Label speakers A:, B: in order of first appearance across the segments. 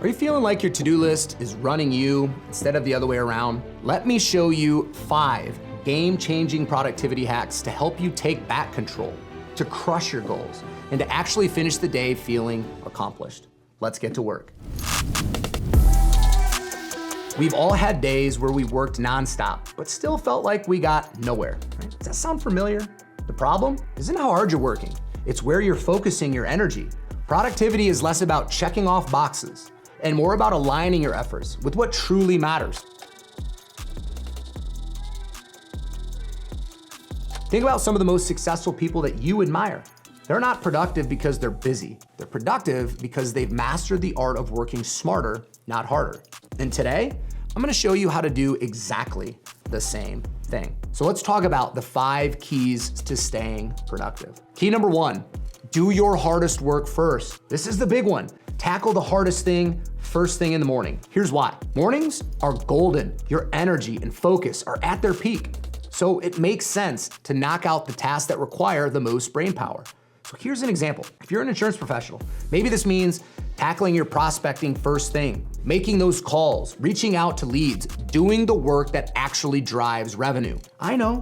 A: Are you feeling like your to-do list is running you instead of the other way around? Let me show you 5 game-changing productivity hacks to help you take back control, to crush your goals, and to actually finish the day feeling accomplished. Let's get to work. We've all had days where we worked nonstop, but still felt like we got nowhere. Right? Does that sound familiar? The problem isn't how hard you're working. It's where you're focusing your energy. Productivity is less about checking off boxes and more about aligning your efforts with what truly matters. Think about some of the most successful people that you admire. They're not productive because they're busy. They're productive because they've mastered the art of working smarter, not harder. And today, I'm gonna show you how to do exactly the same thing. So let's talk about the 5 keys to staying productive. Key number 1, do your hardest work first. This is the big one. Tackle the hardest thing first thing in the morning. Here's why. Mornings are golden. Your energy and focus are at their peak. So it makes sense to knock out the tasks that require the most brain power. So here's an example. If you're an insurance professional, maybe this means tackling your prospecting first thing, making those calls, reaching out to leads, doing the work that actually drives revenue. I know,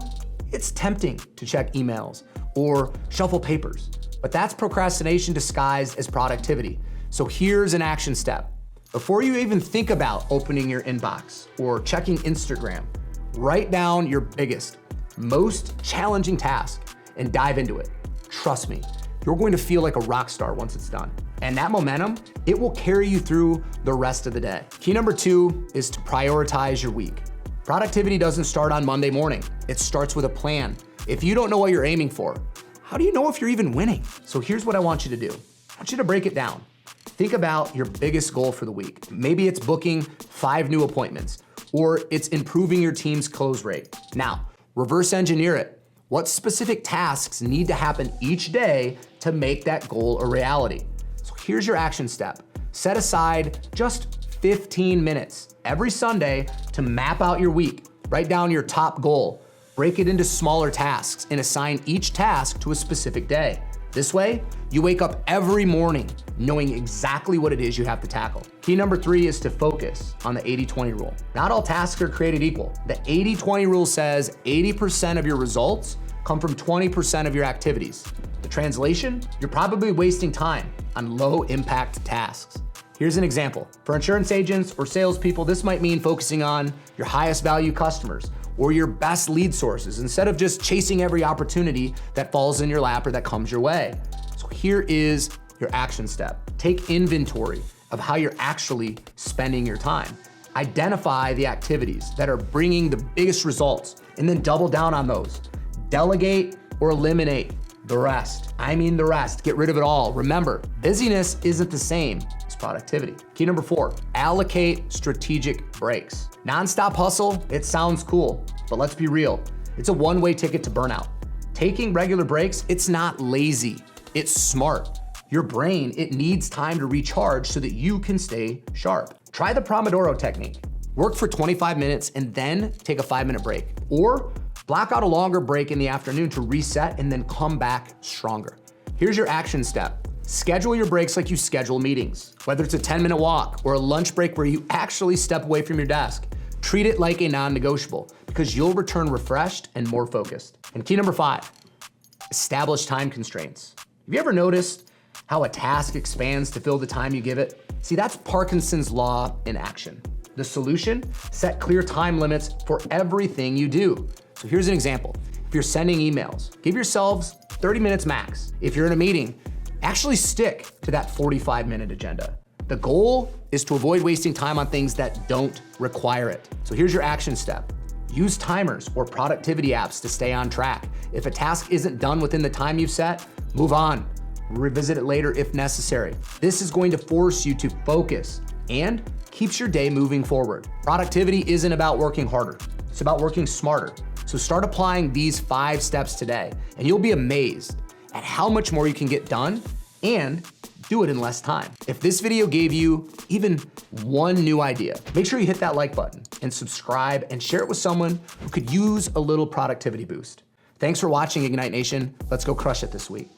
A: it's tempting to check emails or shuffle papers, but that's procrastination disguised as productivity. So here's an action step. Before you even think about opening your inbox or checking Instagram, write down your biggest, most challenging task and dive into it. Trust me, you're going to feel like a rock star once it's done. And that momentum, it will carry you through the rest of the day. Key number 2 is to prioritize your week. Productivity doesn't start on Monday morning. It starts with a plan. If you don't know what you're aiming for, how do you know if you're even winning? So here's what I want you to do. I want you to break it down. Think about your biggest goal for the week. Maybe it's booking 5 new appointments, or it's improving your team's close rate. Now, reverse engineer it. What specific tasks need to happen each day to make that goal a reality? So here's your action step. Set aside just 15 minutes every Sunday to map out your week. Write down your top goal, break it into smaller tasks, and assign each task to a specific day. This way, you wake up every morning knowing exactly what it is you have to tackle. Key number 3 is to focus on the 80-20 rule. Not all tasks are created equal. The 80-20 rule says 80% of your results come from 20% of your activities. The translation, you're probably wasting time on low impact tasks. Here's an example. For insurance agents or salespeople, this might mean focusing on your highest value customers or your best lead sources instead of just chasing every opportunity that falls in your lap or that comes your way. So here is your action step. Take inventory of how you're actually spending your time. Identify the activities that are bringing the biggest results and then double down on those. Delegate or eliminate the rest. I mean the rest. Get rid of it all. Remember, busyness isn't the same as productivity. Key number 4, allocate strategic breaks. Nonstop hustle, it sounds cool, but let's be real. It's a one-way ticket to burnout. Taking regular breaks, it's not lazy, it's smart. Your brain, it needs time to recharge so that you can stay sharp. Try the Pomodoro technique. Work for 25 minutes and then take a 5-minute break. Or block out a longer break in the afternoon to reset and then come back stronger. Here's your action step. Schedule your breaks like you schedule meetings. Whether it's a 10-minute walk or a lunch break where you actually step away from your desk, treat it like a non-negotiable because you'll return refreshed and more focused. And key number 5, establish time constraints. Have you ever noticed how a task expands to fill the time you give it? See, that's Parkinson's law in action. The solution? Set clear time limits for everything you do. So here's an example. If you're sending emails, give yourselves 30 minutes max. If you're in a meeting, actually stick to that 45-minute agenda. The goal is to avoid wasting time on things that don't require it. So here's your action step. Use timers or productivity apps to stay on track. If a task isn't done within the time you've set, move on. Revisit it later if necessary. This is going to force you to focus and keeps your day moving forward. Productivity isn't about working harder. It's about working smarter. So start applying these 5 steps today, and you'll be amazed at how much more you can get done and do it in less time. If this video gave you even one new idea, make sure you hit that like button and subscribe and share it with someone who could use a little productivity boost. Thanks for watching, Ignite Nation. Let's go crush it this week.